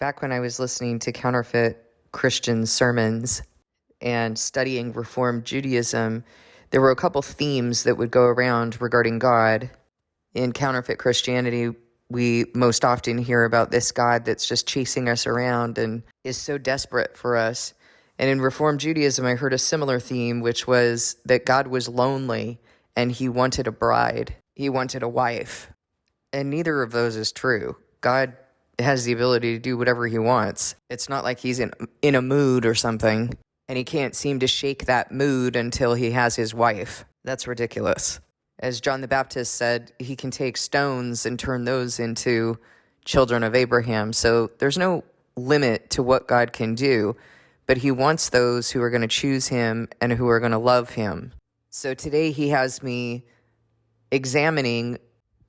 Back when I was listening to counterfeit Christian sermons and studying Reformed Judaism, there were a couple themes that would go around regarding God. In counterfeit Christianity, we most often hear about this God that's just chasing us around and is so desperate for us. And in Reformed Judaism, I heard a similar theme, which was that God was lonely and he wanted a bride. He wanted a wife. And neither of those is true. God has the ability to do whatever he wants. It's not like he's in a mood or something, and he can't seem to shake that mood until he has his wife. That's ridiculous. As John the Baptist said, he can take stones and turn those into children of Abraham. So there's no limit to what God can do, but he wants those who are going to choose him and who are going to love him. So today he has me examining,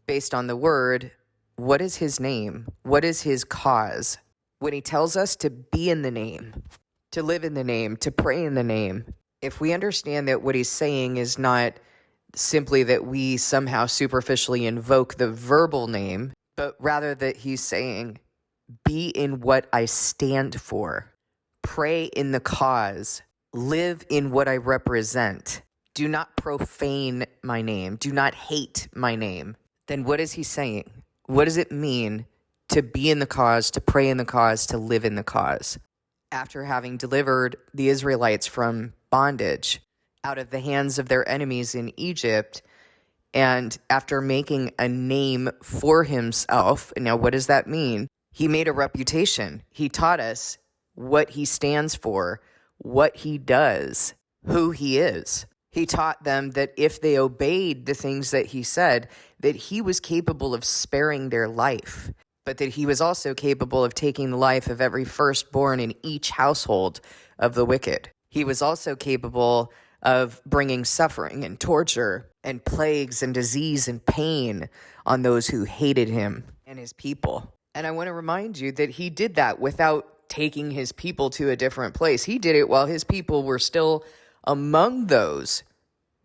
based on the word, what is his name? What is his cause? When he tells us to be in the name, to live in the name, to pray in the name, if we understand that what he's saying is not simply that we somehow superficially invoke the verbal name, but rather that he's saying, be in what I stand for, pray in the cause, live in what I represent, do not profane my name, do not hate my name, then what is he saying? What does it mean to be in the cause, to pray in the cause, to live in the cause? After having delivered the Israelites from bondage out of the hands of their enemies in Egypt, and after making a name for himself, now what does that mean? He made a reputation. He taught us what he stands for, what he does, who he is. He taught them that if they obeyed the things that he said, that he was capable of sparing their life, but that he was also capable of taking the life of every firstborn in each household of the wicked. He was also capable of bringing suffering and torture and plagues and disease and pain on those who hated him and his people. And I want to remind you that he did that without taking his people to a different place. He did it while his people were still among those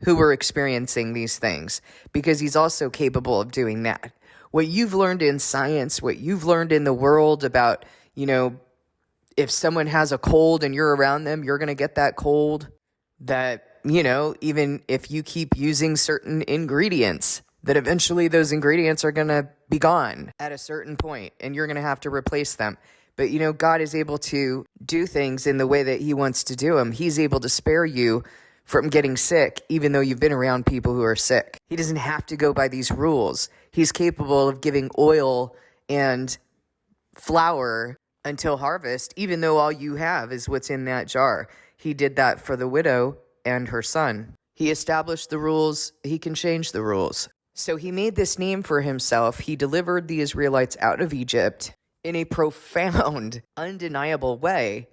who were experiencing these things, because he's also capable of doing that. What you've learned in science, what you've learned in the world about, if someone has a cold and you're around them, you're going to get that cold. That, even if you keep using certain ingredients, that eventually those ingredients are going to be gone at a certain point and you're going to have to replace them. But, God is able to do things in the way that he wants to do them. He's able to spare you from getting sick, even though you've been around people who are sick. He doesn't have to go by these rules. He's capable of giving oil and flour until harvest, even though all you have is what's in that jar. He did that for the widow and her son. He established the rules. He can change the rules. So he made this name for himself. He delivered the Israelites out of Egypt in a profound, undeniable way.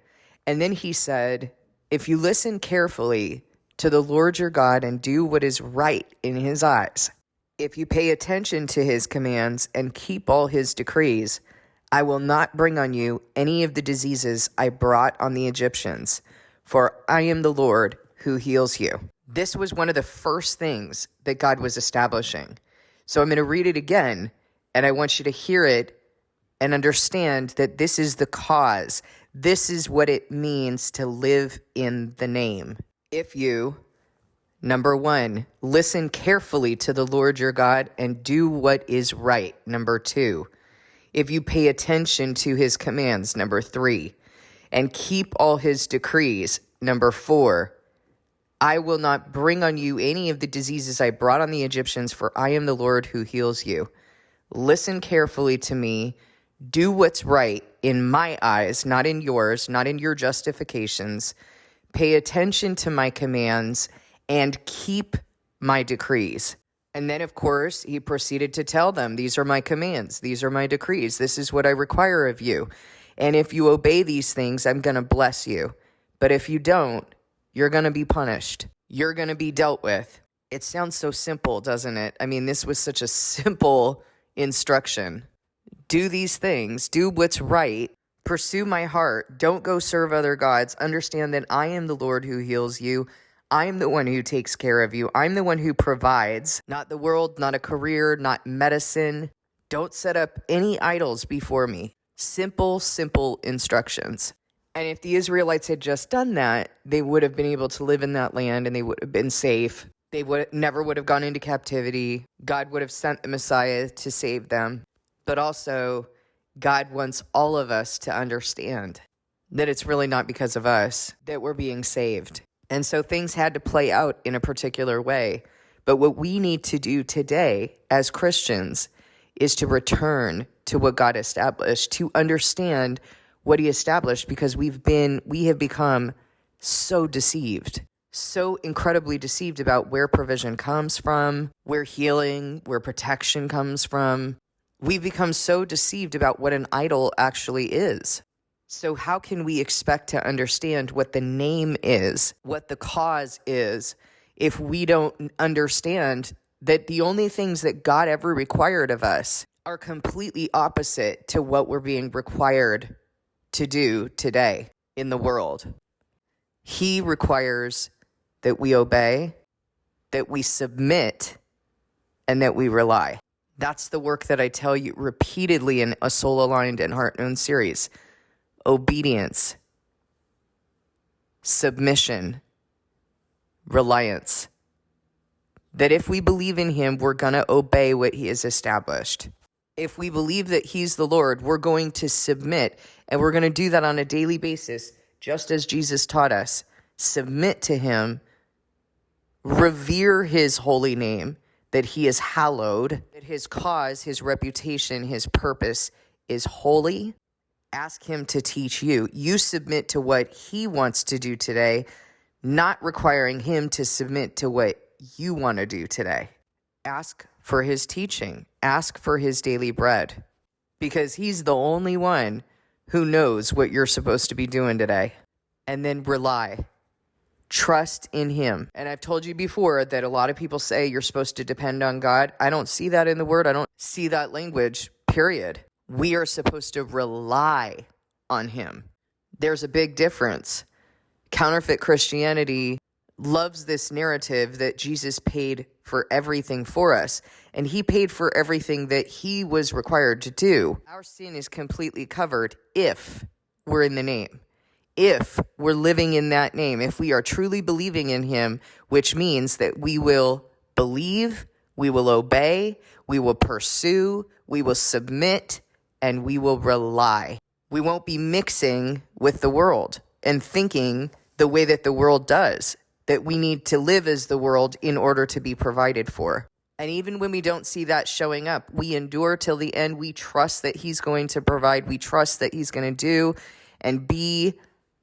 And then he said, if you listen carefully to the Lord your God and do what is right in his eyes, if you pay attention to his commands and keep all his decrees, I will not bring on you any of the diseases I brought on the Egyptians, for I am the Lord who heals you. This was one of the first things that God was establishing. So I'm going to read it again, and I want you to hear it and understand that this is the cause. This is what it means to live in the name. If you, number 1, listen carefully to the Lord your God and do what is right. Number 2, if you pay attention to his commands. Number 3, and keep all his decrees. Number 4, I will not bring on you any of the diseases I brought on the Egyptians, for I am the Lord who heals you. Listen carefully to me. Do what's right in my eyes, not in yours, not in your justifications. Pay attention to my commands and keep my decrees. And then, of course, he proceeded to tell them, these are my commands. These are my decrees. This is what I require of you. And if you obey these things, I'm going to bless you. But if you don't, you're going to be punished. You're going to be dealt with. It sounds so simple, doesn't it? I mean, this was such a simple instruction. Do these things. Do what's right. Pursue my heart. Don't go serve other gods. Understand that I am the Lord who heals you. I'm the one who takes care of you. I'm the one who provides, not the world, not a career, not medicine. Don't set up any idols before me. Simple, simple instructions. And if the Israelites had just done that, they would have been able to live in that land and they would have been safe. They never would have gone into captivity. God would have sent the Messiah to save them. But also, God wants all of us to understand that it's really not because of us that we're being saved. And so things had to play out in a particular way. But what we need to do today as Christians is to return to what God established, to understand what he established, because we have become so deceived, so incredibly deceived about where provision comes from, where healing, where protection comes from. We've become so deceived about what an idol actually is. So how can we expect to understand what the name is, what the cause is, if we don't understand that the only things that God ever required of us are completely opposite to what we're being required to do today in the world? He requires that we obey, that we submit, and that we rely. That's the work that I tell you repeatedly in a Soul Aligned and Heart Known series. Obedience, submission, reliance. That if we believe in him, we're going to obey what he has established. If we believe that he's the Lord, we're going to submit, and we're going to do that on a daily basis, just as Jesus taught us. Submit to him, revere his holy name, that he is hallowed, that his cause, his reputation, his purpose is holy. Ask him to teach you. You submit to what he wants to do today, not requiring him to submit to what you want to do today. Ask for his teaching. Ask for his daily bread, because he's the only one who knows what you're supposed to be doing today. And then rely. Trust in him. And I've told you before that a lot of people say you're supposed to depend on God. I don't see that in the word. I don't see that language, period. We are supposed to rely on him. There's a big difference. Counterfeit Christianity loves this narrative that Jesus paid for everything for us, and he paid for everything that he was required to do. Our sin is completely covered if we're in the name, if we're living in that name, if we are truly believing in him, which means that we will believe, we will obey, we will pursue, we will submit, and we will rely. We won't be mixing with the world and thinking the way that the world does, that we need to live as the world in order to be provided for. And even when we don't see that showing up, we endure till the end. We trust that he's going to provide. We trust that he's going to do and be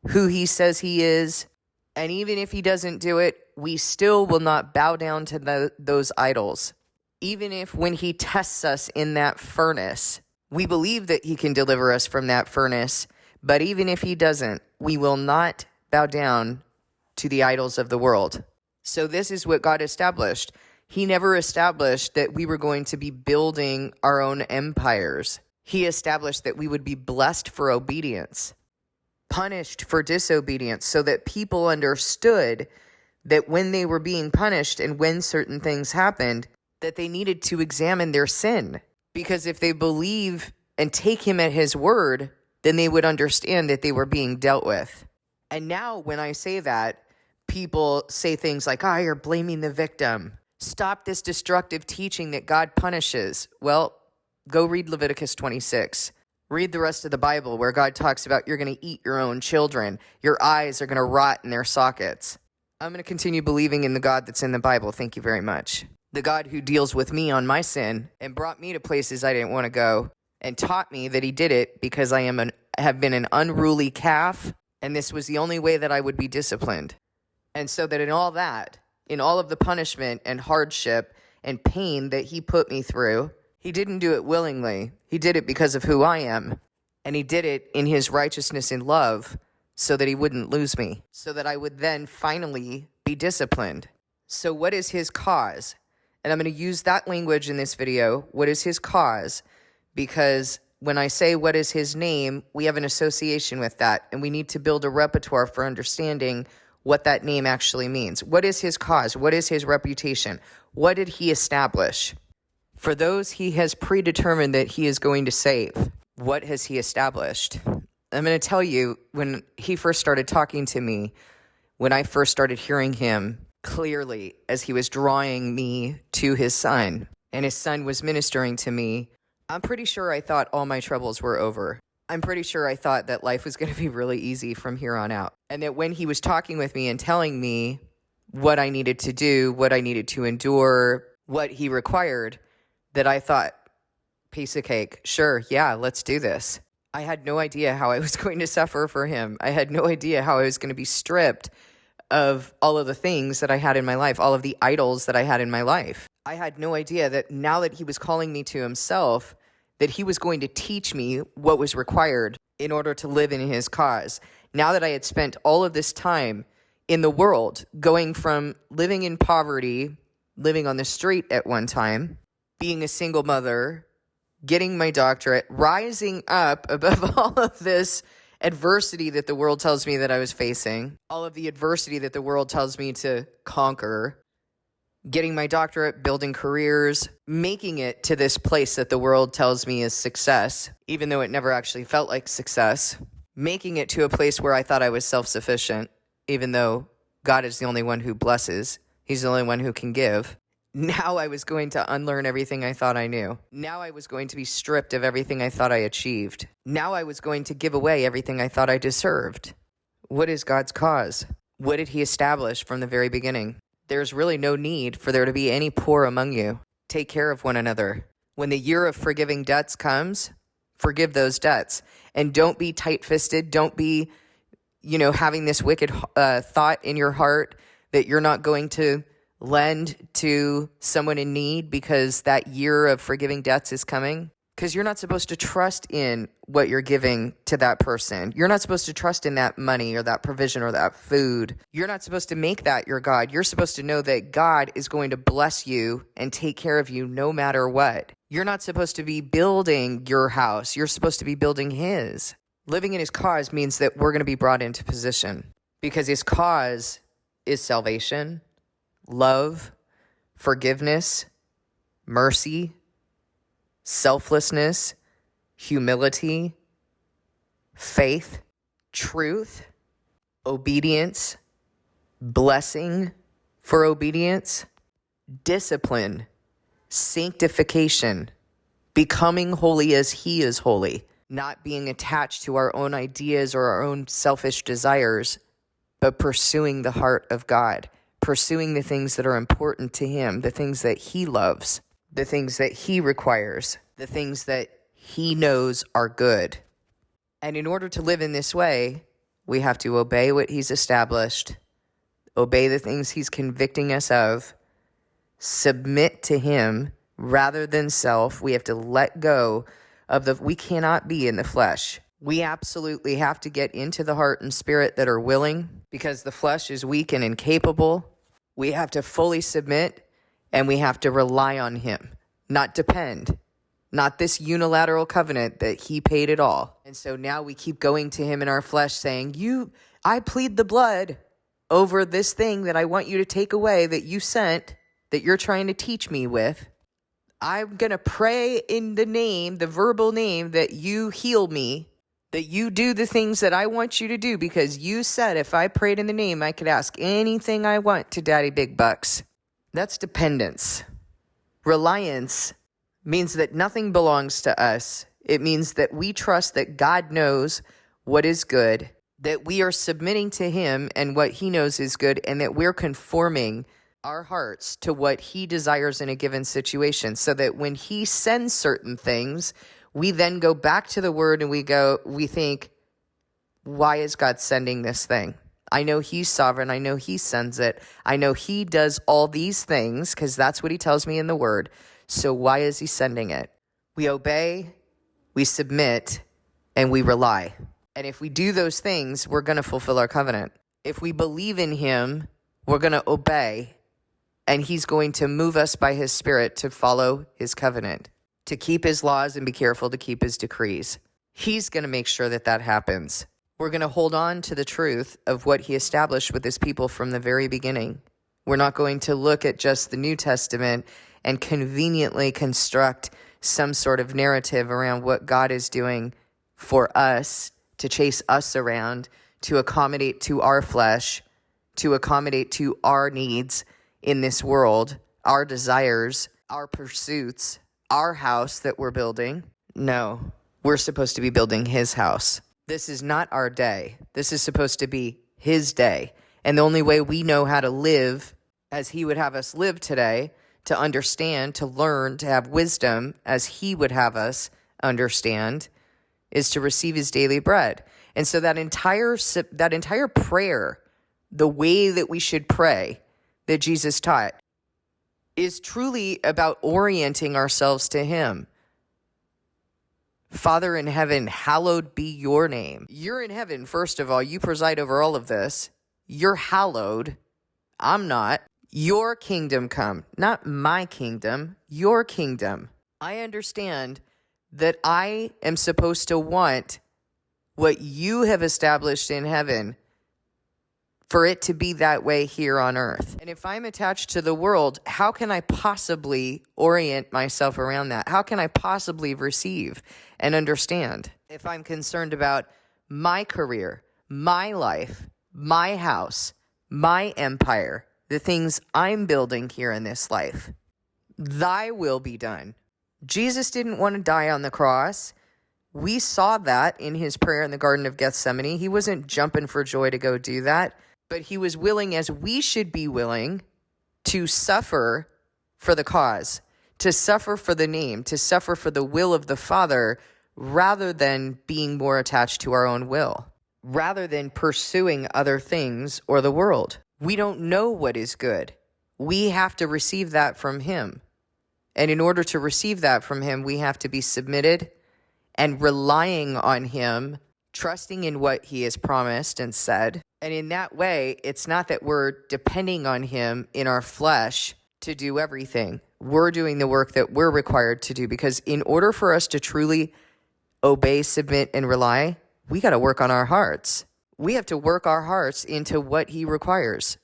who he says he is. And even if he doesn't do it, we still will not bow down to those idols. Even if when he tests us in that furnace, we believe that he can deliver us from that furnace, but even if he doesn't, we will not bow down to the idols of the world. So this is what God established. He never established that we were going to be building our own empires. He established that we would be blessed for obedience, punished for disobedience, so that people understood that when they were being punished and when certain things happened, that they needed to examine their sin. Because if they believe and take him at his word, then they would understand that they were being dealt with. And now when I say that, people say things like, you're blaming the victim. Stop this destructive teaching that God punishes. Well, go read Leviticus 26. Read the rest of the Bible where God talks about you're going to eat your own children. Your eyes are going to rot in their sockets. I'm going to continue believing in the God that's in the Bible. Thank you very much. The God who deals with me on my sin and brought me to places I didn't want to go and taught me that he did it because I have been an unruly calf, and this was the only way that I would be disciplined. And so that in all of the punishment and hardship and pain that he put me through, he didn't do it willingly. He did it because of who I am. And he did it in his righteousness and love so that he wouldn't lose me, so that I would then finally be disciplined. So what is his cause? And I'm going to use that language in this video. What is his cause? Because when I say what is his name, we have an association with that, and we need to build a repertoire for understanding what that name actually means. What is his cause? What is his reputation? What did he establish? For those he has predetermined that he is going to save. What has he established? I'm going to tell you, when he first started talking to me, when I first started hearing him clearly as he was drawing me to his son, and his son was ministering to me, I'm pretty sure I thought all my troubles were over. I'm pretty sure I thought that life was going to be really easy from here on out. And that when he was talking with me and telling me what I needed to do, what I needed to endure, what he required, that I thought, piece of cake, sure, yeah, let's do this. I had no idea how I was going to suffer for him. I had no idea how I was going to be stripped of all of the things that I had in my life, all of the idols that I had in my life. I had no idea that now that he was calling me to himself, that he was going to teach me what was required in order to live in his cause. Now that I had spent all of this time in the world, going from living in poverty, living on the street at one time, being a single mother, getting my doctorate, rising up above all of this adversity that the world tells me that I was facing, all of the adversity that the world tells me to conquer, getting my doctorate, building careers, making it to this place that the world tells me is success, even though it never actually felt like success, making it to a place where I thought I was self-sufficient, even though God is the only one who blesses. He's the only one who can give. Now I was going to unlearn everything I thought I knew. Now I was going to be stripped of everything I thought I achieved. Now I was going to give away everything I thought I deserved. What is God's cause? What did he establish from the very beginning? There's really no need for there to be any poor among you. Take care of one another. When the year of forgiving debts comes, forgive those debts. And don't be tight-fisted. Don't be, having this wicked thought in your heart that you're not going to lend to someone in need because that year of forgiving debts is coming. Because you're not supposed to trust in what you're giving to that person. You're not supposed to trust in that money or that provision or that food. You're not supposed to make that your God. You're supposed to know that God is going to bless you and take care of you no matter what. You're not supposed to be building your house. You're supposed to be building his. Living in his cause means that we're going to be brought into position because his cause is salvation, love, forgiveness, mercy, selflessness, humility, faith, truth, obedience, blessing for obedience, discipline, sanctification, becoming holy as he is holy, not being attached to our own ideas or our own selfish desires, but pursuing the heart of God, pursuing the things that are important to him, the things that he loves, the things that he requires, the things that he knows are good. And in order to live in this way, we have to obey what he's established, obey the things he's convicting us of, submit to him rather than self. We have to let go of we cannot be in the flesh. We absolutely have to get into the heart and spirit that are willing because the flesh is weak and incapable. We have to fully submit and we have to rely on him, not depend, not this unilateral covenant that he paid it all. And so now we keep going to him in our flesh saying, I plead the blood over this thing that I want you to take away that you sent, that you're trying to teach me with. I'm going to pray in the verbal name that you heal me, that you do the things that I want you to do because you said if I prayed in the name, I could ask anything I want to Daddy Big Bucks. That's dependence. Reliance means that nothing belongs to us. It means that we trust that God knows what is good, that we are submitting to him and what he knows is good, and that we're conforming our hearts to what he desires in a given situation, so that when he sends certain things, we then go back to the word and we think, why is God sending this thing? I know he's sovereign. I know he sends it. I know he does all these things because that's what he tells me in the word. So why is he sending it? We obey, we submit, and we rely. And if we do those things, we're going to fulfill our covenant. If we believe in him, we're going to obey, and he's going to move us by his spirit to follow his covenant, to keep his laws and be careful to keep his decrees. He's going to make sure that that happens. We're going to hold on to the truth of what he established with his people from the very beginning. We're not going to look at just the New Testament and conveniently construct some sort of narrative around what God is doing for us, to chase us around, to accommodate to our flesh, to accommodate to our needs in this world, our desires, our pursuits, our house that we're building. No, we're supposed to be building his house. This is not our day. This is supposed to be his day. And the only way we know how to live as he would have us live today, to understand, to learn, to have wisdom as he would have us understand, is to receive his daily bread. And so that entire prayer, the way that we should pray that Jesus taught, is truly about orienting ourselves to him. Father in heaven, hallowed be your name. You're in heaven, first of all. You preside over all of this. You're hallowed. I'm not. Your kingdom come. Not my kingdom, your kingdom. I understand that I am supposed to want what you have established in heaven for it to be that way here on earth. And if I'm attached to the world, how can I possibly orient myself around that? How can I possibly receive and understand if I'm concerned about my career, my life, my house, my empire, the things I'm building here in this life? Thy will be done. Jesus didn't want to die on the cross. We saw that in his prayer in the Garden of Gethsemane. He wasn't jumping for joy to go do that, but he was willing, as we should be willing, to suffer for the cause, to suffer for the name, to suffer for the will of the Father, rather than being more attached to our own will, rather than pursuing other things or the world. We don't know what is good. We have to receive that from him. And in order to receive that from him, we have to be submitted and relying on him, trusting in what he has promised and said. And in that way, it's not that we're depending on him in our flesh to do everything. We're doing the work that we're required to do, because in order for us to truly obey, submit, and rely, we got to work on our hearts. We have to work our hearts into what he requires.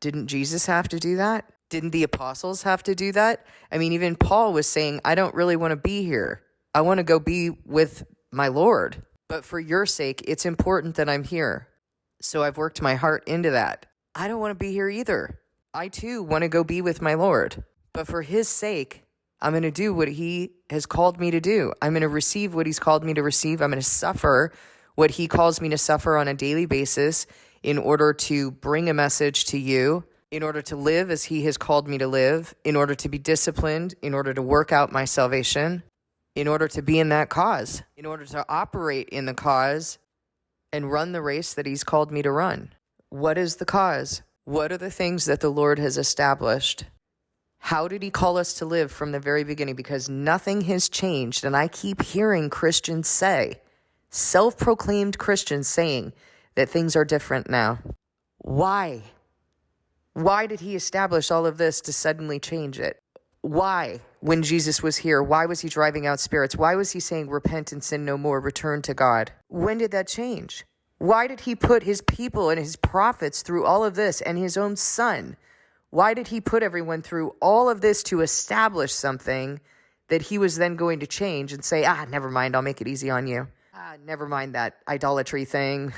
Didn't Jesus have to do that? Didn't the apostles have to do that? I mean, even Paul was saying, I don't really want to be here. I want to go be with my Lord. But for your sake, it's important that I'm here. So I've worked my heart into that. I don't want to be here either. I too want to go be with my Lord. But for his sake, I'm going to do what he has called me to do. I'm going to receive what he's called me to receive. I'm going to suffer what he calls me to suffer on a daily basis in order to bring a message to you, in order to live as he has called me to live, in order to be disciplined, in order to work out my salvation, in order to be in that cause, in order to operate in the cause and run the race that he's called me to run. What is the cause? What are the things that the Lord has established? How did he call us to live from the very beginning? Because nothing has changed. And I keep hearing Christians say, self-proclaimed Christians saying that things are different now. Why? Why did he establish all of this to suddenly change it? Why, when Jesus was here, why was he driving out spirits? Why was he saying, repent and sin no more, return to God? When did that change? Why did he put his people and his prophets through all of this, and his own son? Why did he put everyone through all of this to establish something that he was then going to change and say, never mind, I'll make it easy on you. Never mind that idolatry thing.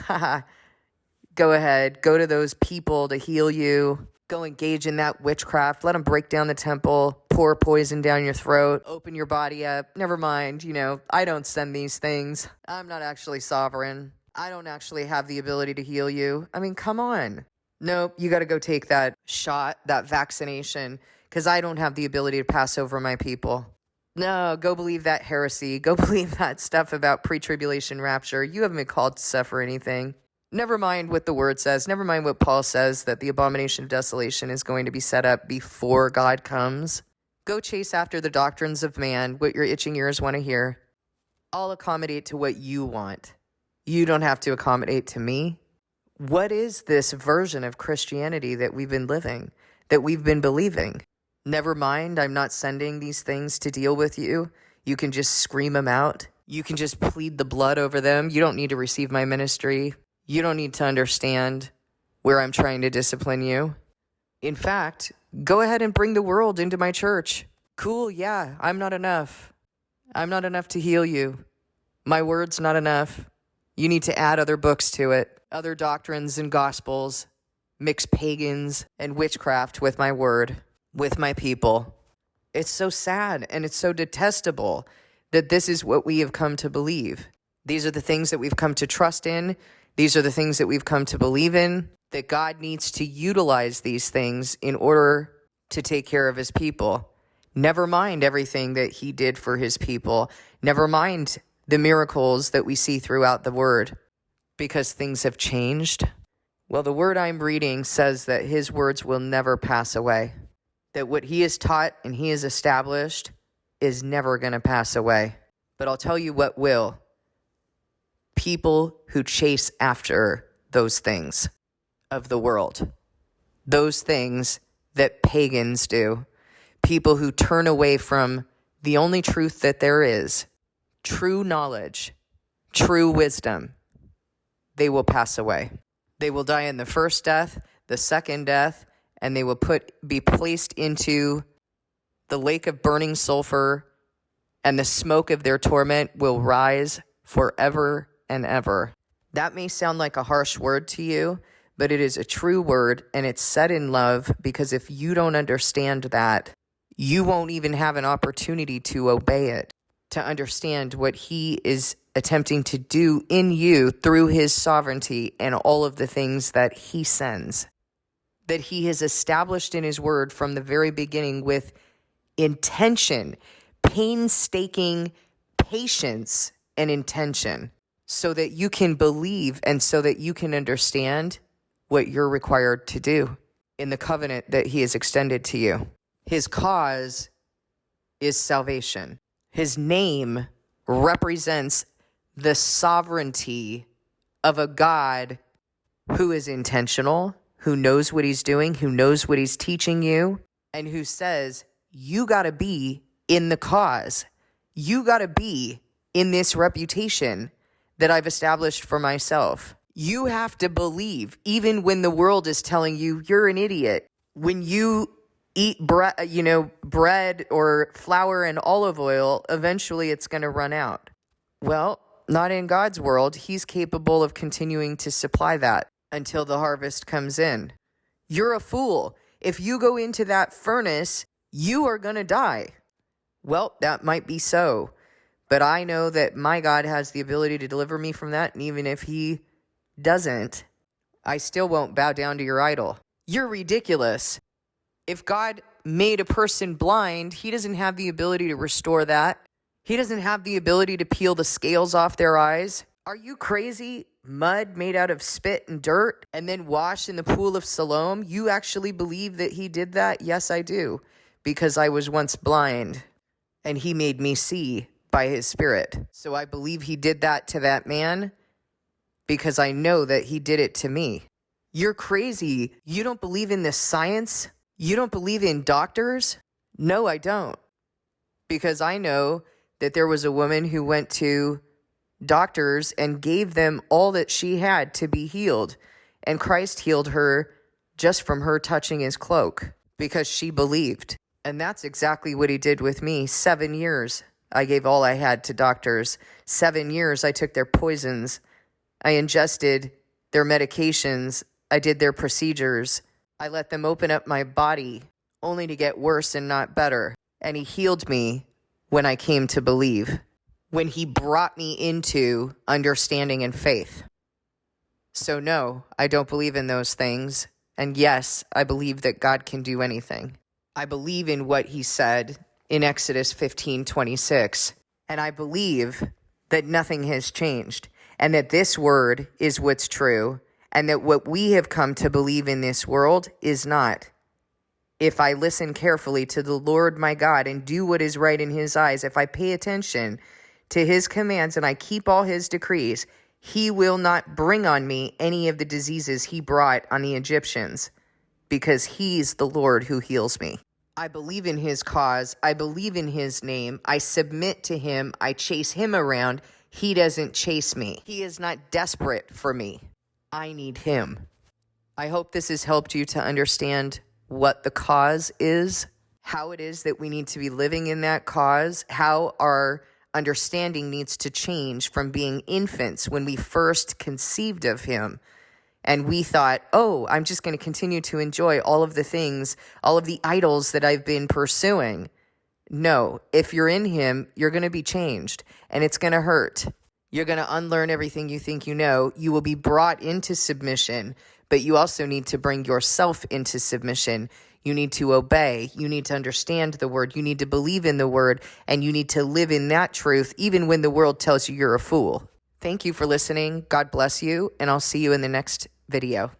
Go ahead, go to those people to heal you. Go engage in that witchcraft. Let them break down the temple, pour poison down your throat, open your body up. Never mind, I don't send these things. I'm not actually sovereign. I don't actually have the ability to heal you. I mean, come on. Nope, you got to go take that shot, that vaccination, because I don't have the ability to pass over my people. No, go believe that heresy. Go believe that stuff about pre-tribulation rapture. You haven't been called to suffer anything. Never mind what the word says. Never mind what Paul says, that the abomination of desolation is going to be set up before God comes. Go chase after the doctrines of man, what your itching ears want to hear. I'll accommodate to what you want. You don't have to accommodate to me. What is this version of Christianity that we've been living, that we've been believing? Never mind, I'm not sending these things to deal with you. You can just scream them out. You can just plead the blood over them. You don't need to receive my ministry. You don't need to understand where I'm trying to discipline you. In fact, go ahead and bring the world into my church. Cool, yeah, I'm not enough. I'm not enough to heal you. My word's not enough. You need to add other books to it, other doctrines and gospels, mix pagans and witchcraft with my word, with my people. It's so sad and it's so detestable that this is what we have come to believe. These are the things that we've come to trust in. These are the things that we've come to believe in, that God needs to utilize these things in order to take care of his people. Never mind everything that he did for his people. Never mind the miracles that we see throughout the word, because things have changed. Well, the word I'm reading says that his words will never pass away, that what he has taught and he has established is never going to pass away. But I'll tell you what will. People who chase after those things of the world, those things that pagans do, people who turn away from the only truth that there is, true knowledge, true wisdom, they will pass away. They will die in the first death, the second death, and they will be placed into the lake of burning sulfur, and the smoke of their torment will rise forever and ever. That may sound like a harsh word to you, but it is a true word, and it's said in love, because if you don't understand that, you won't even have an opportunity to obey it, to understand what he is attempting to do in you through his sovereignty and all of the things that he sends, that he has established in his word from the very beginning with intention, painstaking patience and intention, so that you can believe and so that you can understand what you're required to do in the covenant that he has extended to you. His cause is salvation. His name represents the sovereignty of a God who is intentional, who knows what he's doing, who knows what he's teaching you, and who says, you got to be in the cause. You got to be in this reputation that I've established for myself. You have to believe, even when the world is telling you you're an idiot. When you eat bread or flour and olive oil, eventually it's going to run out. Well, not in God's world. He's capable of continuing to supply that until the harvest comes in. You're a fool. If you go into that furnace, you are going to die. Well, that might be so, but I know that my God has the ability to deliver me from that, and even if he doesn't, I still won't bow down to your idol. You're ridiculous. If God made a person blind, he doesn't have the ability to restore that. He doesn't have the ability to peel the scales off their eyes. Are you crazy? Mud made out of spit and dirt and then washed in the pool of Siloam? You actually believe that he did that? Yes, I do, because I was once blind and he made me see by his spirit. So I believe he did that to that man because I know that he did it to me. You're crazy. You don't believe in this science? You don't believe in doctors? No, I don't. Because I know that there was a woman who went to doctors and gave them all that she had to be healed. And Christ healed her just from her touching his cloak because she believed. And that's exactly what he did with me. 7 years, I gave all I had to doctors. 7 years, I took their poisons. I ingested their medications. I did their procedures. I let them open up my body only to get worse and not better. And he healed me when I came to believe, when he brought me into understanding and faith. So no, I don't believe in those things. And yes, I believe that God can do anything. I believe in what he said in Exodus 15:26. And I believe that nothing has changed and that this word is what's true and that what we have come to believe in this world is not. If I listen carefully to the Lord my God and do what is right in his eyes, if I pay attention to his commands and I keep all his decrees, he will not bring on me any of the diseases he brought on the Egyptians, because he's the Lord who heals me. I believe in his cause. I believe in his name. I submit to him. I chase him around. He doesn't chase me. He is not desperate for me. I need him. I hope this has helped you to understand what the cause is, how it is that we need to be living in that cause, how our understanding needs to change from being infants when we first conceived of him. And we thought, oh, I'm just going to continue to enjoy all of the things, all of the idols that I've been pursuing. No, if you're in him, you're going to be changed, and it's going to hurt. You're going to unlearn everything you think you know. You will be brought into submission, but you also need to bring yourself into submission. You need to obey. You need to understand the word. You need to believe in the word, and you need to live in that truth even when the world tells you you're a fool. Thank you for listening. God bless you, and I'll see you in the next video.